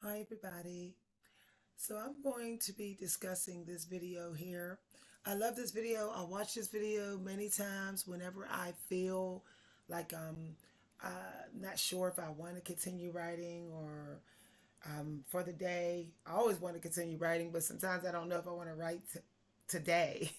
Hi everybody. So I'm going to be discussing this video here. I love this video. I watch this video many times whenever I feel like I'm not sure if I want to continue writing or for the day. I always want to continue writing, but sometimes I don't know if I want to write today,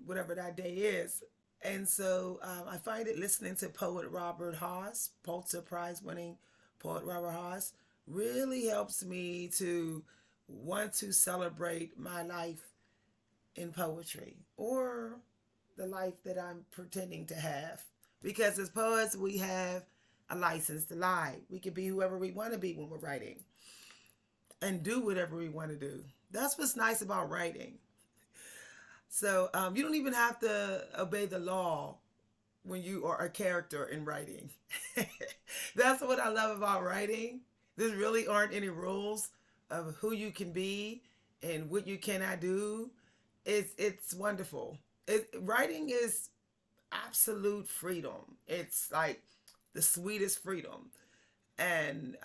whatever that day is. And so I find it listening to poet Robert Haas, Pulitzer Prize winning poet Robert Haas, really helps me to want to celebrate my life in poetry or the life that I'm pretending to have. Because as poets, we have a license to lie. We can be whoever we want to be when we're writing and do whatever we want to do. That's what's nice about writing. So you don't even have to obey the law when you are a character in writing. That's what I love about writing. There really aren't any rules of who you can be and what you cannot do. It's wonderful. Writing is absolute freedom. It's like the sweetest freedom. And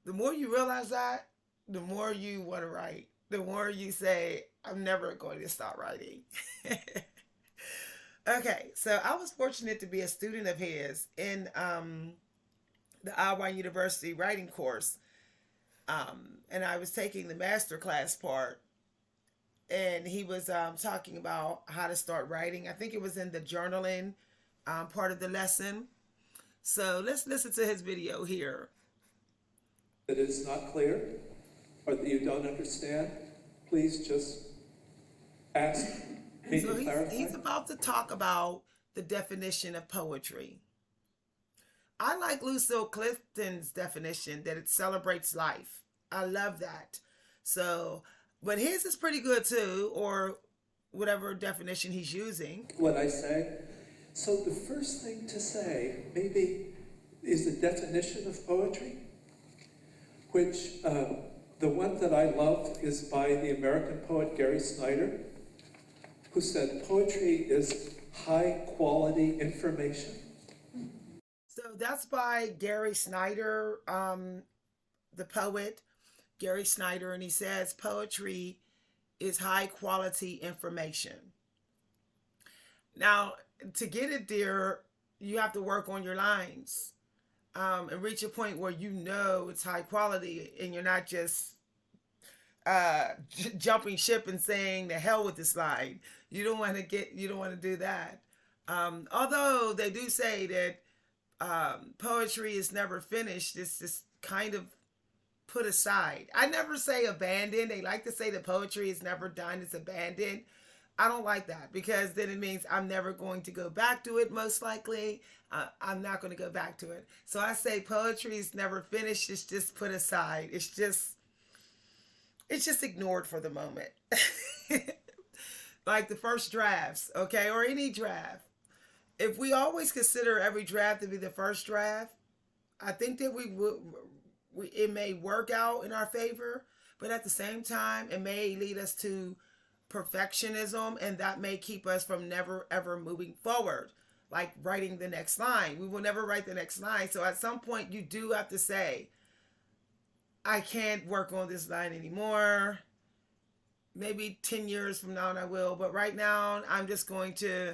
the more you realize that, the more you want to write. The more you say, I'm never going to stop writing. Okay, so I was fortunate to be a student of his in the Iowa University writing course, and I was taking the Masterclass part, and he was talking about how to start writing. I think it was in the journaling part of the lesson. So let's listen to his video here. That is not clear or that you don't understand, please just ask me So to clarify. he's about to talk about the definition of poetry. I like Lucille Clifton's definition that it celebrates life. I love that. So, but his is pretty good too, or whatever definition he's using. What I say. So the first thing to say maybe is the definition of poetry, which the one that I love is by the American poet Gary Snyder, who said poetry is high quality information. So that's by Gary Snyder, the poet Gary Snyder, and he says poetry is high quality information. Now, to get it there, you have to work on your lines and reach a point where you know it's high quality and you're not just jumping ship and saying the hell with this line. You don't want to do that. Although they do say that poetry is never finished. It's just kind of put aside. I never say abandoned. They like to say the poetry is never done. It's abandoned. I don't like that because then it means I'm never going to go back to it. Most likely, I'm not going to go back to it. So I say poetry is never finished. It's just put aside. It's just ignored for the moment. Like the first drafts, okay, or any draft. If we always consider every draft to be the first draft, I think that it may work out in our favor, but at the same time, it may lead us to perfectionism, and that may keep us from never ever moving forward, like writing the next line. We will never write the next line. So at some point, you do have to say, I can't work on this line anymore. Maybe 10 years from now, I will, but right now, I'm just going to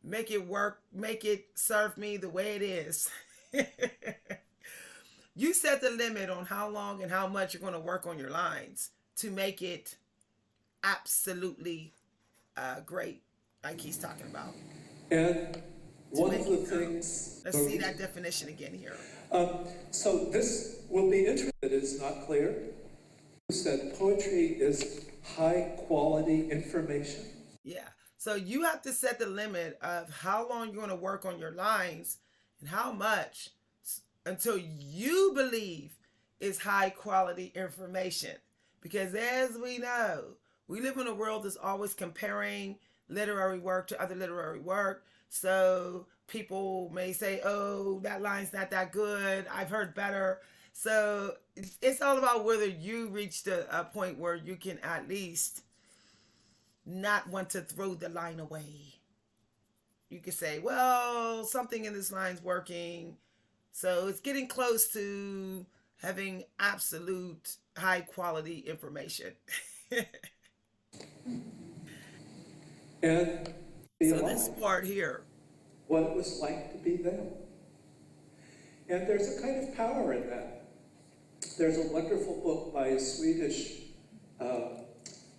make it work, make it serve me the way it is. You set the limit on how long and how much you're going to work on your lines to make it absolutely great, like he's talking about. And one of the things. Let's see that definition again here. So this will be interesting. It is not clear. Who said poetry is high quality information? Yeah. So you have to set the limit of how long you're going to work on your lines and how much until you believe is high quality information. Because as we know, we live in a world that's always comparing literary work to other literary work. So people may say, oh, that line's not that good. I've heard better. So it's all about whether you reached a point where you can at least not want to throw the line away. You could say, well, something in this line's working. So it's getting close to having absolute high quality information. And be So this alive, part here, what it was like to be them. And there's a kind of power in that. There's a wonderful book by a Swedish uh,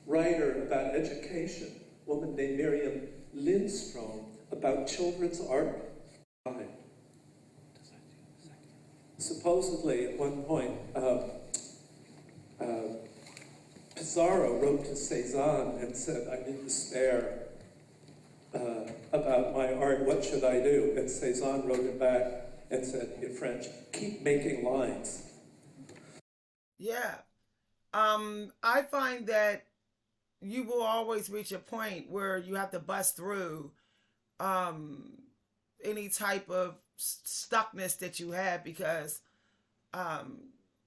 writer about education, a woman named Miriam Lindstrom, about children's art. Supposedly, at one point, uh, Pizarro wrote to Cezanne and said, "I'm in despair about my art. What should I do?" And Cezanne wrote him back and said in French, "Keep making lines." yeah. I find that you will always reach a point where you have to bust through um, any type of stuckness that you have because um,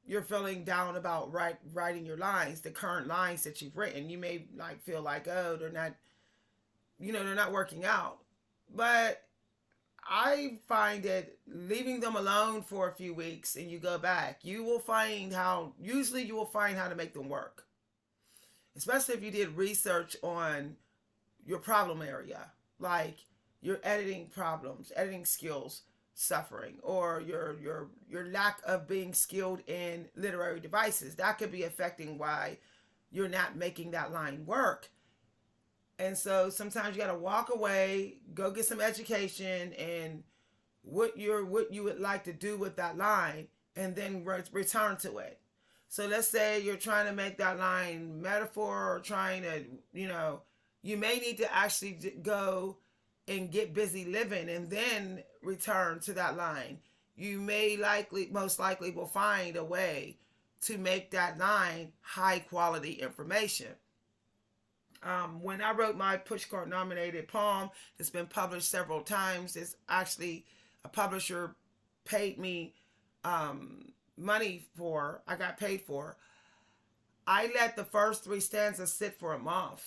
you're feeling down about writing your lines, the current lines that you've written. You may like feel like, oh, they're not, they're not working out. But I find that leaving them alone for a few weeks and you go back, usually you will find how to make them work. Especially if you did research on your problem area, like your editing problems, editing skills suffering, or your lack of being skilled in literary devices. That could be affecting why you're not making that line work. And so sometimes you got to walk away, go get some education and what you would like to do with that line and then return to it. So let's say you're trying to make that line metaphor or trying to, you may need to actually go and get busy living and then return to that line. You most likely will find a way to make that line high quality information. When I wrote my Pushcart nominated poem, it's been published several times. It's actually a publisher paid me money for. I got paid for. I let the first three stanzas sit for a month,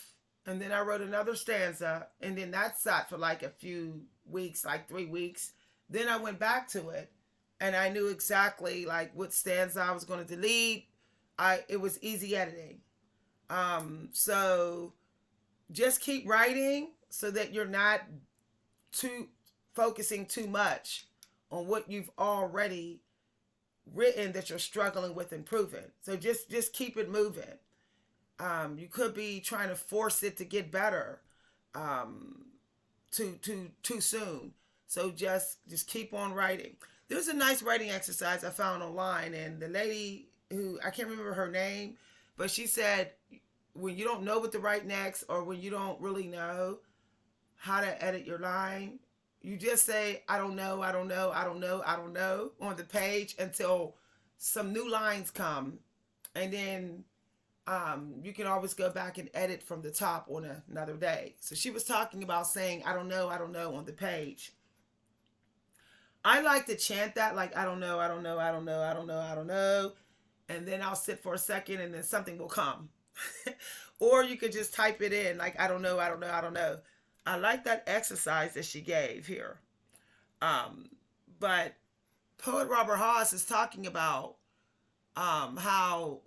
and then I wrote another stanza, and then that sat for like a few weeks, like 3 weeks. Then I went back to it, and I knew exactly like what stanza I was going to delete. It was easy editing. So just keep writing so that you're not too focusing too much on what you've already written that you're struggling with improving. So just keep it moving. You could be trying to force it to get better too soon. So just keep on writing. There's a nice writing exercise I found online, and the lady who I can't remember her name, but she said when you don't know what to write next or when you don't really know how to edit your line, you just say, I don't know, I don't know, I don't know, I don't know on the page until some new lines come. And then you can always go back and edit from the top on another day. So she was talking about saying, I don't know on the page. I like to chant that like, I don't know, I don't know, I don't know, I don't know, I don't know. And then I'll sit for a second and then something will come. Or you could just type it in like, I don't know, I don't know, I don't know. I like that exercise that she gave here. Um, but poet Robert Haas is talking about how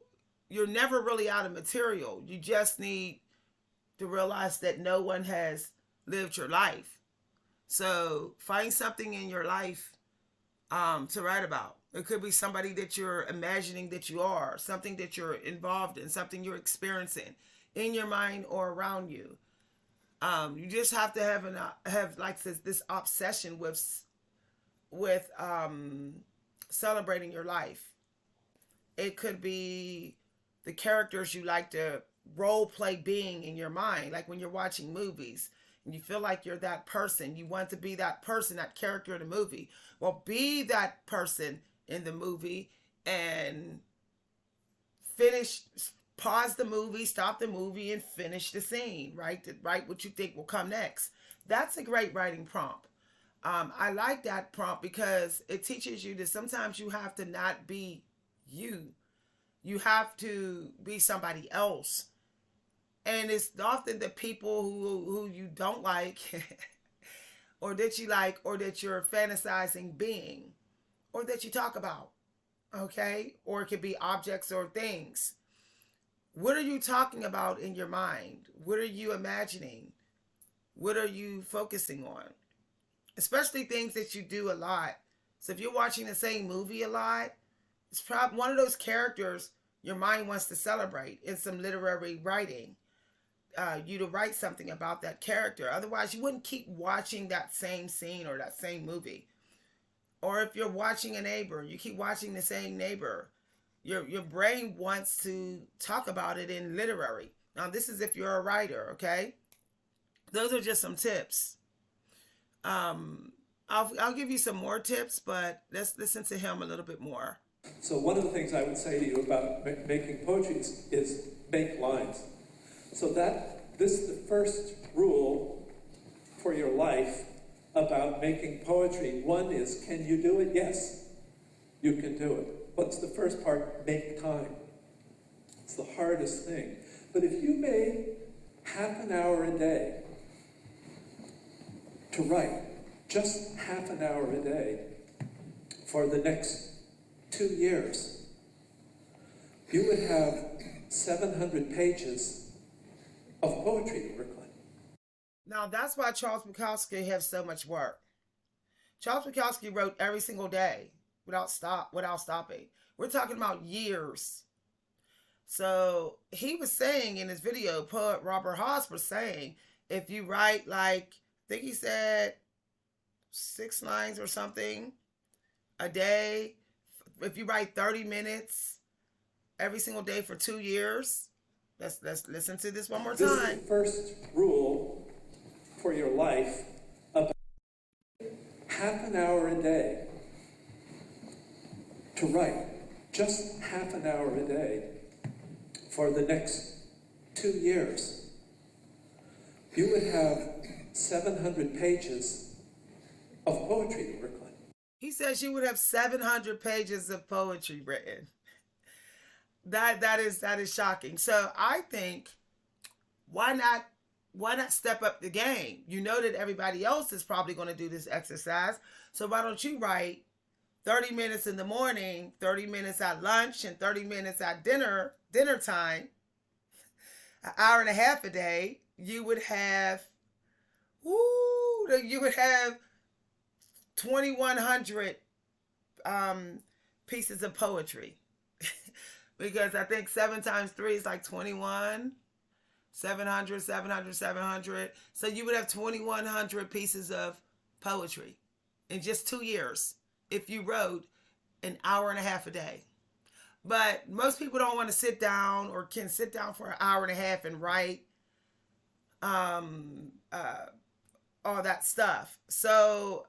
you're never really out of material. You just need to realize that no one has lived your life. So find something in your life to write about. It could be somebody that you're imagining that you are, something that you're involved in, something you're experiencing in your mind or around you. You just have to have like this obsession with celebrating your life. It could be the characters you like to role play being in your mind, like when you're watching movies and you feel like you're that person. You want to be that person, that character in the movie. Well, be that person in the movie and finish pause the movie, stop the movie, and finish the scene, right? To write what you think will come next. That's a great writing prompt. I like that prompt because it teaches you that sometimes you have to not be you. You have to be somebody else. And it's often the people who you don't like or that you like or that you're fantasizing being or that you talk about. okay? Or it could be objects or things. What are you talking about in your mind? What are you imagining? What are you focusing on? Especially things that you do a lot. So if you're watching the same movie a lot, it's probably one of those characters your mind wants to celebrate in some literary writing. You to write something about that character. Otherwise, you wouldn't keep watching that same scene or that same movie. Or if you're watching a neighbor, you keep watching the same neighbor. Your brain wants to talk about it in literary. Now, this is if you're a writer, okay? Those are just some tips. I'll give you some more tips, but let's listen to him a little bit more. So one of the things I would say to you about making poetry is make lines. So that this is the first rule for your life about making poetry. One is, can you do it? Yes, you can do it. What's the first part? Make time. It's the hardest thing. But if you made half an hour a day to write, just half an hour a day for the next 2 years, you would have 700 pages of poetry to work on. Now, that's why Charles Bukowski has so much work. Charles Bukowski wrote every single day without stopping. We're talking about years. So he was saying in his video, poet Robert Haas was saying, if you write like, I think he said 6 lines or something a day, if you write 30 minutes every single day for 2 years, let's listen to this one more time. This is the first rule for your life about half an hour a day to write, just half an hour a day for the next 2 years. You would have 700 pages of poetry to work on. He says you would have 700 pages of poetry written. That is shocking. So I think why not step up the game? You know that everybody else is probably going to do this exercise. So why don't you write 30 minutes in the morning, 30 minutes at lunch, and 30 minutes at dinner time, an hour and a half a day. You would have 2,100 pieces of poetry. Because I think 7 times 3 is like 21. 700. So you would have 2,100 pieces of poetry in just 2 years if you wrote an hour and a half a day. But most people don't want to sit down or can sit down for an hour and a half and write all that stuff. So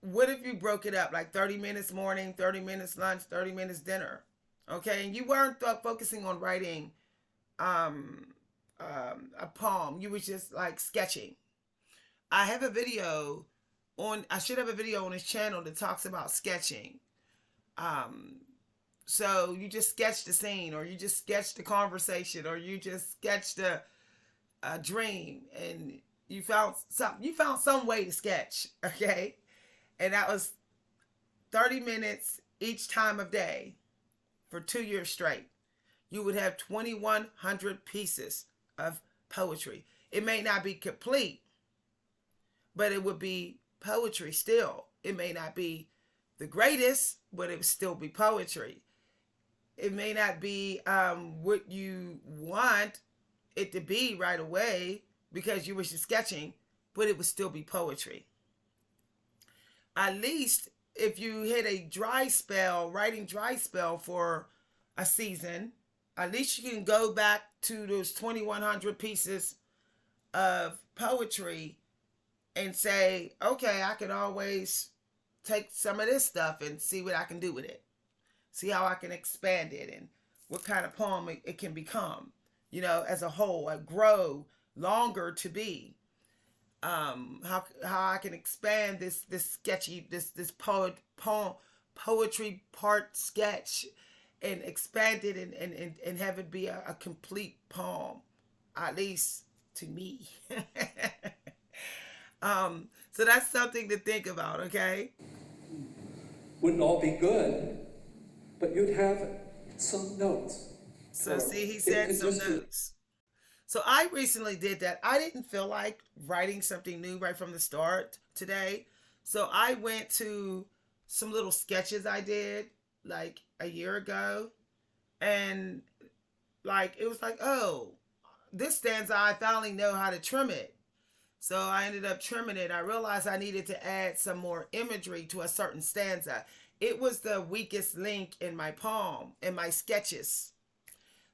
what if you broke it up like 30 minutes morning, 30 minutes lunch, 30 minutes dinner? Okay, and you weren't focusing on writing a poem. You were just like sketching. I should have a video on his channel that talks about sketching. So you just sketch the scene, or you just sketch the conversation, or you just sketch the dream, and you found some way to sketch. Okay, and that was 30 minutes each time of day for 2 years straight. You would have 2,100 pieces of poetry. It may not be complete, but it would be poetry still. It may not be the greatest, but it would still be poetry. It may not be what you want it to be right away because you were just sketching, but it would still be poetry. At least if you hit a writing dry spell for a season, at least you can go back to those 2,100 pieces of poetry and say, okay, I can always take some of this stuff and see what I can do with it. See how I can expand it and what kind of poem it can become, as a whole, grow longer to be. How I can expand this sketchy, this poetry part sketch and expand it and have it be a complete poem, at least to me. So that's something to think about, okay? Wouldn't all be good, but you'd have some notes. So Or see, he it said could some just be, notes. So I recently did that. I didn't feel like writing something new right from the start today. So I went to some little sketches I did like a year ago, and like it was like, oh, this stanza I finally know how to trim it. So I ended up trimming it. I realized I needed to add some more imagery to a certain stanza. It was the weakest link in my poem, in my sketches.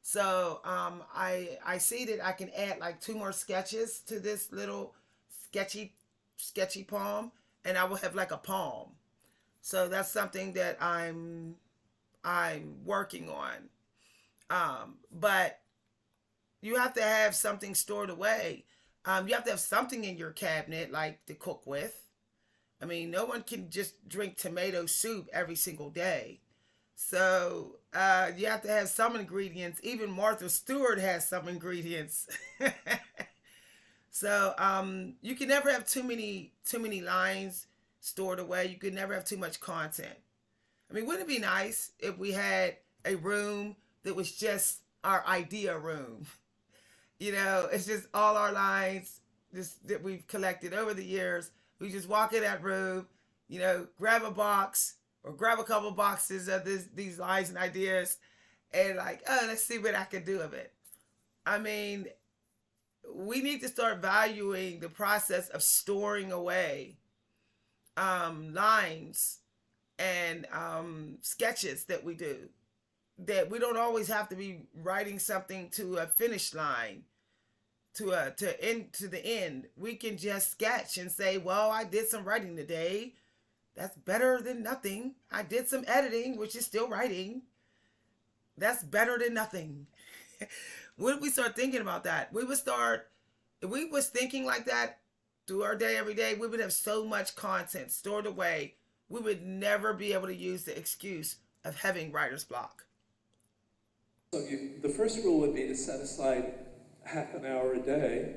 So I see that I can add like two more sketches to this little sketchy sketchy poem, and I will have like a poem. So that's something that I'm working on. But you have to have something stored away. You have to have something in your cabinet like to cook with. I mean, no one can just drink tomato soup every single day. So you have to have some ingredients. Even Martha Stewart has some ingredients. So you can never have too many lines stored away. You can never have too much content. I mean, wouldn't it be nice if we had a room that was just our idea room? You know, it's just all our lines just that we've collected over the years. We just walk in that room, grab a box or grab a couple boxes of these lines and ideas, and like, oh, let's see what I can do of it. I mean, we need to start valuing the process of storing away lines and sketches that we do. That we don't always have to be writing something to a finish line, to the end. We can just sketch and say, well, I did some writing today. That's better than nothing. I did some editing, which is still writing. That's better than nothing. When we start thinking about that, if we was thinking like that through our day every day, we would have so much content stored away. We would never be able to use the excuse of having writer's block. so the first rule would be to set aside half an hour a day,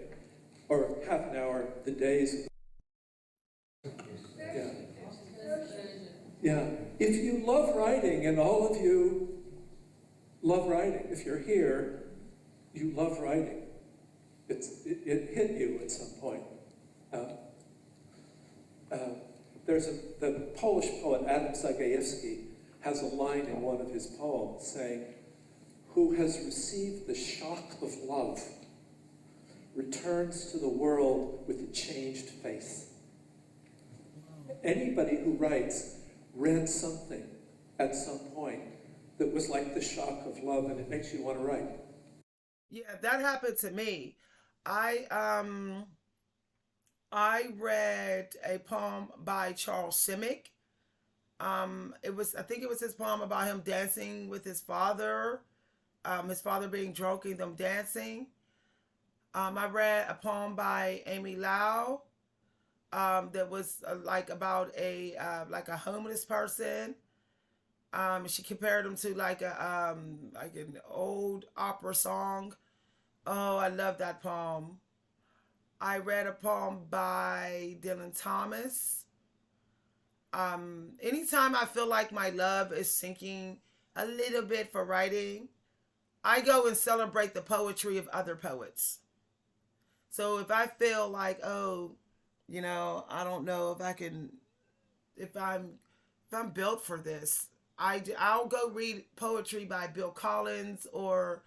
or half an hour the days. Yeah. Yeah. If you love writing, and all of you love writing, if you're here, you love writing. It hit you at some point. Uh, uh, the Polish poet Adam Zagajewski has a line in one of his poems saying, "Who has received the shock of love returns to the world with a changed face." Anybody who writes read something at some point that was like the shock of love, and it makes you want to write. Yeah, that happened to me. I I read a poem by Charles Simic. I think it was his poem about him dancing with his father being drunk and them dancing. I read a poem by Amy Lau that was like about a homeless person. She compared him to like an old opera song. Oh, I love that poem. I read a poem by Dylan Thomas. Anytime I feel like my love is sinking a little bit for writing, I go and celebrate the poetry of other poets. So if I feel like, oh, I don't know if I can, if I'm built for this, I'll go read poetry by Bill Collins or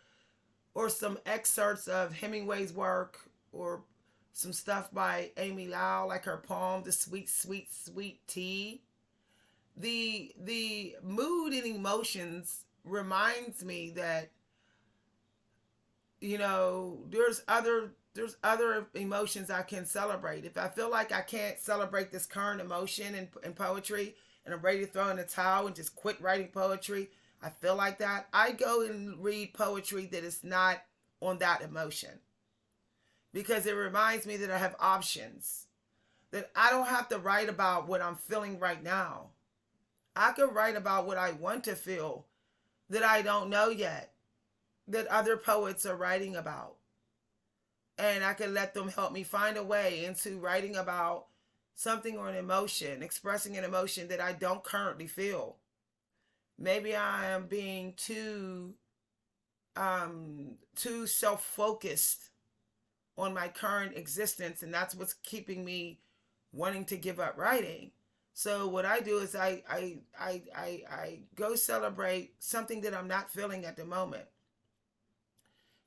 some excerpts of Hemingway's work or some stuff by Amy Lau, like her poem, The Sweet, Sweet, Sweet Tea. The mood and emotions reminds me that, there's other emotions I can celebrate. If I feel like I can't celebrate this current emotion in poetry and I'm ready to throw in the towel and just quit writing poetry, I feel like that, I go and read poetry that is not on that emotion, because it reminds me that I have options, that I don't have to write about what I'm feeling right now. I can write about what I want to feel that I don't know yet, that other poets are writing about. And I can let them help me find a way into writing about something or an emotion, expressing an emotion that I don't currently feel. Maybe I am being too self-focused on my current existence, and that's what's keeping me wanting to give up writing. So what I do is I go celebrate something that I'm not feeling at the moment,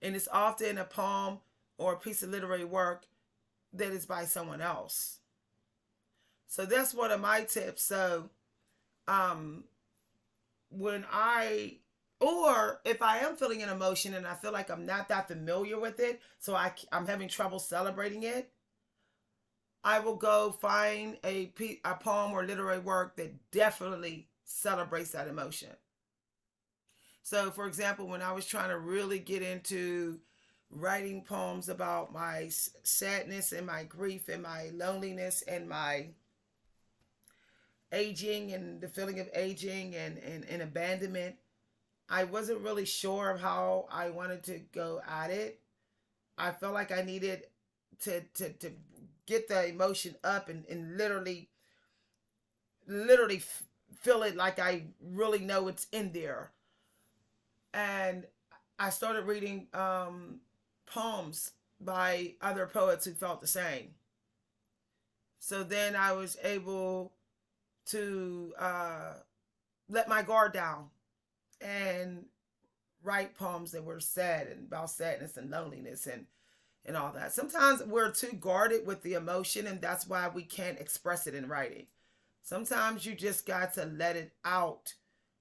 and it's often a poem or a piece of literary work that is by someone else. So that's one of my tips. So um, when I or if I am feeling an emotion and I feel like I'm not that familiar with it, so I'm having trouble celebrating it, I will go find a poem or literary work that definitely celebrates that emotion. So, for example, when I was trying to really get into writing poems about my sadness and my grief and my loneliness and my aging and the feeling of aging and abandonment, I wasn't really sure of how I wanted to go at it. I felt like I needed to get the emotion up and literally feel it like I really know it's in there. And I started reading poems by other poets who felt the same. So then I was able to let my guard down and write poems that were sad and about sadness and loneliness and all that. Sometimes we're too guarded with the emotion, and that's why we can't express it in writing. Sometimes you just got to let it out.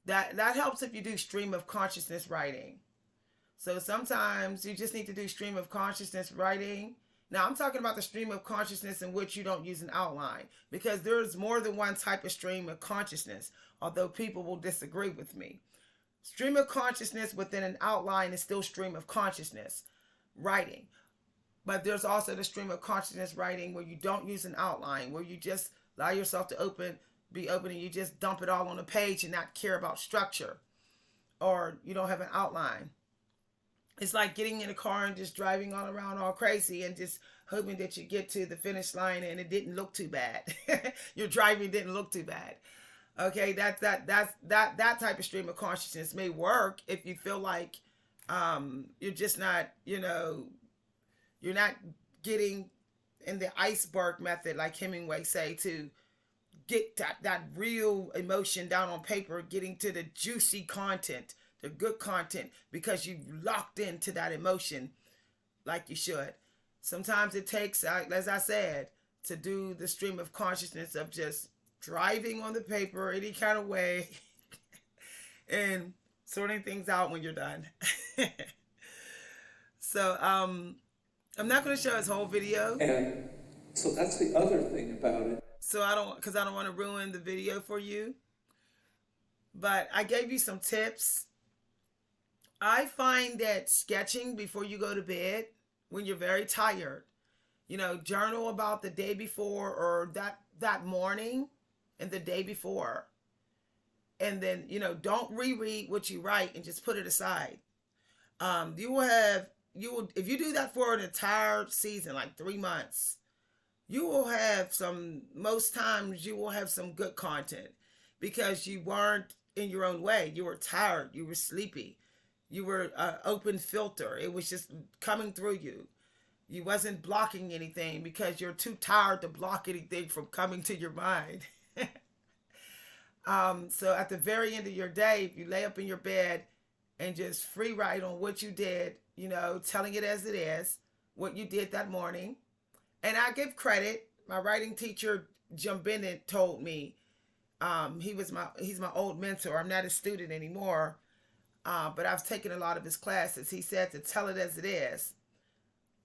That helps if you do stream of consciousness writing. So sometimes you just need to do stream of consciousness writing. Now I'm talking about the stream of consciousness in which you don't use an outline, because there's more than one type of stream of consciousness, although people will disagree with me. Stream of consciousness within an outline is still stream of consciousness writing. But there's also the stream of consciousness writing where you don't use an outline, where you just allow yourself to be open, and you just dump it all on a page and not care about structure, or you don't have an outline. It's like getting in a car and just driving all around all crazy and just hoping that you get to the finish line and it didn't look too bad. Your driving didn't look too bad. Okay, that type of stream of consciousness may work if you feel like you're just not, you're not getting in the iceberg method, like Hemingway say, to get that real emotion down on paper, getting to the juicy content, the good content, because you've locked into that emotion like you should. Sometimes it takes, as I said, to do the stream of consciousness of just driving on the paper any kind of way and sorting things out when you're done. So I'm not going to show his whole video. And so that's the other thing about it. So because I don't want to ruin the video for you. But I gave you some tips. I find that sketching before you go to bed, when you're very tired, journal about the day before or that morning and the day before. And then, don't reread what you write and just put it aside. You will, if you do that for an entire season, like 3 months, you will have most times you will have some good content, because you weren't in your own way. You were tired. You were sleepy. You were open filter. It was just coming through you. You wasn't blocking anything because you're too tired to block anything from coming to your mind. So at the very end of your day, if you lay up in your bed and just free write on what you did, telling it as it is, what you did that morning. And I give credit. My writing teacher, Jim Bennett, told me, he's my old mentor. I'm not a student anymore, but I've taken a lot of his classes. He said to tell it as it is.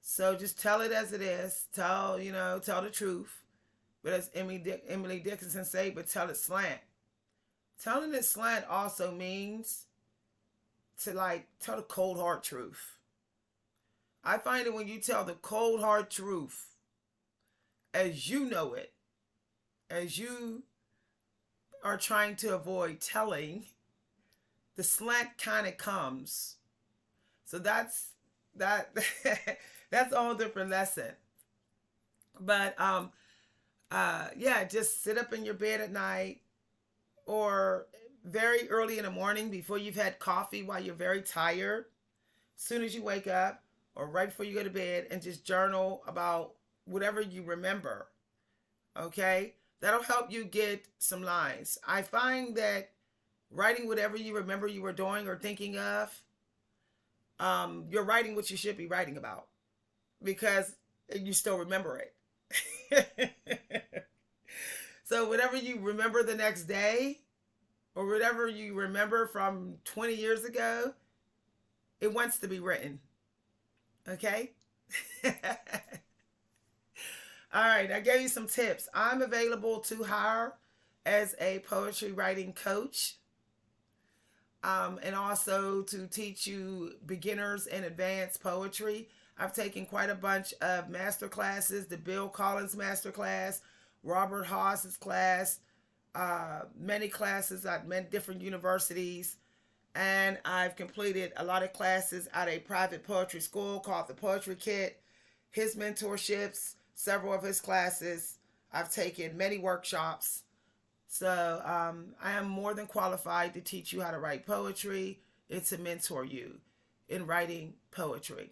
So just tell it as it is. Tell the truth. But as Emily Dickinson say, but tell it slant. Telling it slant also means to tell the cold hard truth. I find that when you tell the cold hard truth, as you know it, as you are trying to avoid telling, the slant kind of comes. So that's that's a whole different lesson. But yeah, just sit up in your bed at night, or very early in the morning before you've had coffee while you're very tired, as soon as you wake up or right before you go to bed, and just journal about whatever you remember. Okay? That'll help you get some lines. I find that writing whatever you remember you were doing or thinking of, you're writing what you should be writing about because you still remember it. So, whatever you remember the next day or whatever you remember from 20 years ago, it wants to be written. Okay? All right, I gave you some tips. I'm available to hire as a poetry writing coach, and also to teach you beginners and advanced poetry. I've taken quite a bunch of master classes, the Bill Collins master class, Robert Haas's class, many classes at many different universities, and I've completed a lot of classes at a private poetry school called the Poetry Kit. His mentorships, several of his classes. I've taken many workshops. So I am more than qualified to teach you how to write poetry and to mentor you in writing poetry.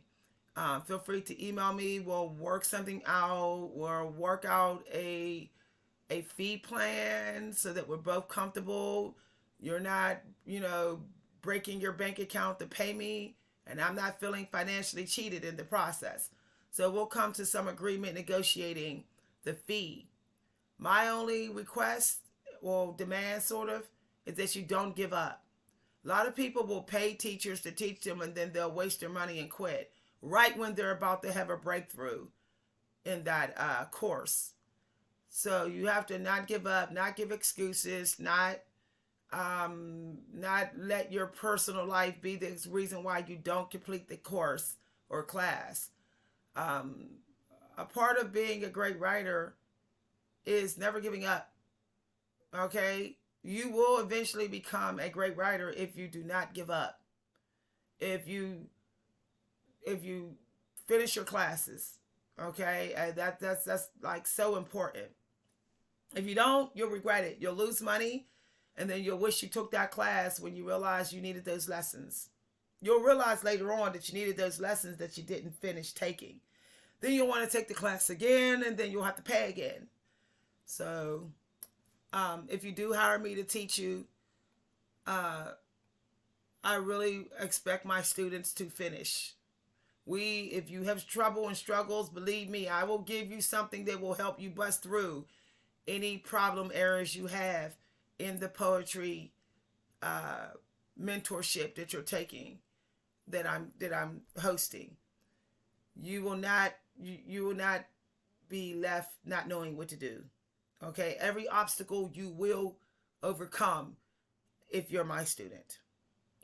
Feel free to email me. We'll work something out or work out a fee plan so that we're both comfortable. You're not, breaking your bank account to pay me, and I'm not feeling financially cheated in the process. So we'll come to some agreement negotiating the fee. My only request, or demand sort of, is that you don't give up. A lot of people will pay teachers to teach them and then they'll waste their money and quit right when they're about to have a breakthrough in that course. So you have to not give up, not give excuses, not let your personal life be the reason why you don't complete the course or class. A part of being a great writer is never giving up. Okay? You will eventually become a great writer if you do not give up. If you finish your classes, okay? That's like so important. If you don't, you'll regret it. You'll lose money, and then you'll wish you took that class when you realize you needed those lessons. You'll realize later on that you needed those lessons that you didn't finish taking. Then you'll want to take the class again, and then you'll have to pay again. So, if you do hire me to teach you, I really expect my students to finish. If you have trouble and struggles, believe me, I will give you something that will help you bust through any problem areas you have in the poetry mentorship that you're taking, that I'm hosting. You will not be left not knowing what to do. Okay, every obstacle you will overcome if you're my student.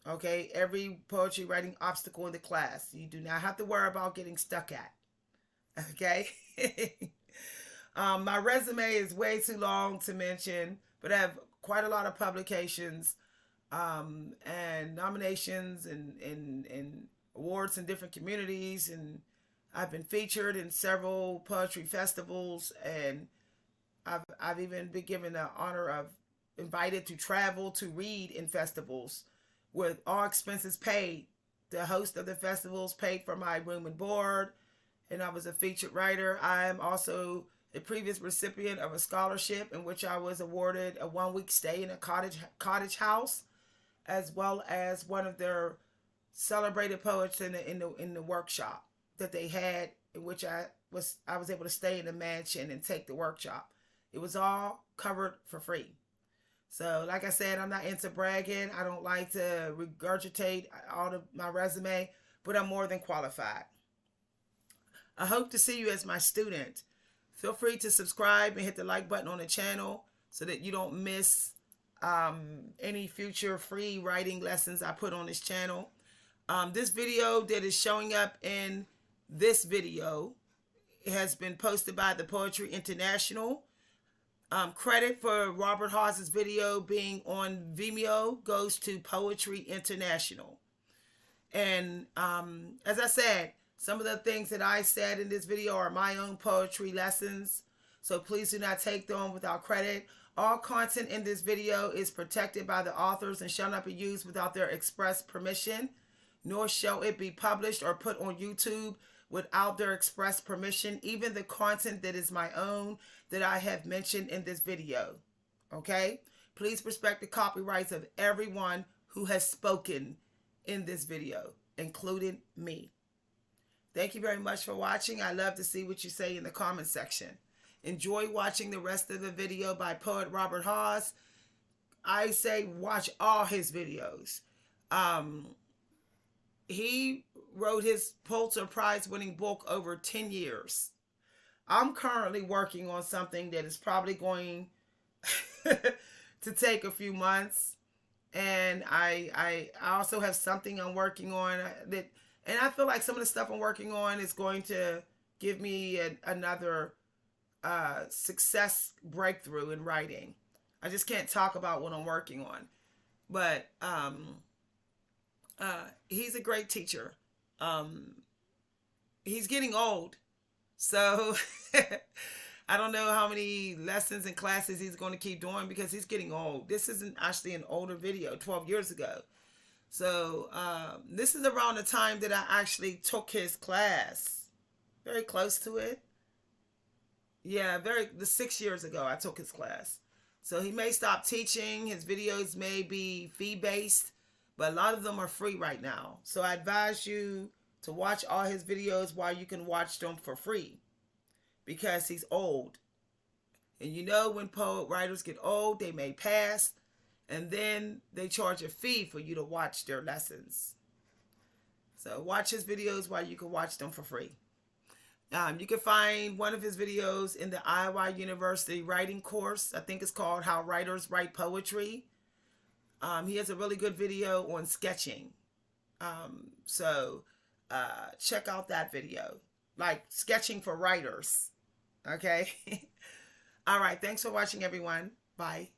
Okay, every poetry writing obstacle in the class, you do not have to worry about getting stuck at. Okay. My resume is way too long to mention, but I have quite a lot of publications, and nominations and awards in different communities, and I've been featured in several poetry festivals, and I've even been given the honor of invited to travel to read in festivals with all expenses paid. The host of the festivals paid for my room and board, and I was a featured writer. I am also a previous recipient of a scholarship in which I was awarded a 1 week stay in a cottage house, as well as one of their celebrated poets in the workshop that they had, in which I was able to stay in the mansion and take the workshop. It was all covered for free. So, like I said, I'm not into bragging. I don't like to regurgitate all of my resume, but I'm more than qualified. I hope to see you as my student. Feel free to subscribe and hit the like button on the channel so that you don't miss any future free writing lessons I put on this channel. This video that is showing up in this video has been posted by the Poetry International. Credit for Robert Haas's video being on Vimeo goes to Poetry International. And as I said, some of the things that I said in this video are my own poetry lessons, so please do not take them without credit. All content in this video is protected by the authors and shall not be used without their express permission, nor shall it be published or put on YouTube without their express permission, even the content that is my own that I have mentioned in this video. Okay? Please respect the copyrights of everyone who has spoken in this video, including me. Thank you very much for watching. I love to see what you say in the comment section. Enjoy watching the rest of the video by Poet Robert Haas. I say watch all his videos. He wrote his Pulitzer Prize winning book over 10 years. I'm currently working on something that is probably going to take a few months. And I also have something I'm working on that, and I feel like some of the stuff I'm working on is going to give me another success breakthrough in writing. I just can't talk about what I'm working on. But he's a great teacher. He's getting old. So I don't know how many lessons and classes he's going to keep doing because he's getting old. This isn't actually an older video, 12 years ago. So this is around the time that I actually took his class. Very close to it. Yeah, 6 years ago I took his class. So he may stop teaching. His videos may be fee-based, but a lot of them are free right now. So I advise you to watch all his videos while you can watch them for free, because he's old. And you know, when poet writers get old, they may pass, and then they charge a fee for you to watch their lessons. So watch his videos while you can watch them for free. You can find one of his videos in the Iowa University writing course. I think it's called How Writers Write Poetry. He has a really good video on sketching. So check out that video. Like sketching for writers. Okay? All right. Thanks for watching, everyone. Bye.